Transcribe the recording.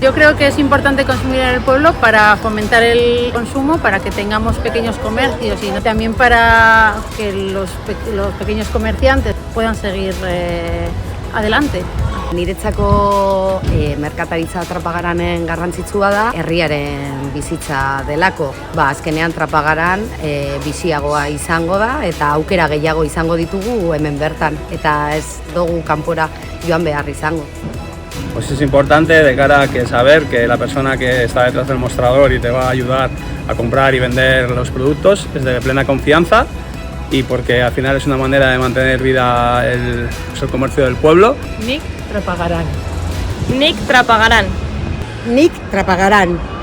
Yo creo que es importante consumir en el pueblo para fomentar el consumo, para que tengamos pequeños comercios y también para que los pequeños comerciantes puedan seguir adelante. Niretzako merkataritza Trapagaranen garrantzitsua da herriaren bizitza delako. Azkenean Trapagaran biziagoa izango da eta aukera gehiago izango ditugu hemen bertan eta ez dugu kanpora joan behar izango. Pues es importante de cara a que saber que la persona que está detrás del mostrador y te va a ayudar a comprar y vender los productos es de plena confianza y porque al final es una manera de mantener vida el comercio del pueblo. Nik Trapagaran. Nik Trapagaran. Nik Trapagaran.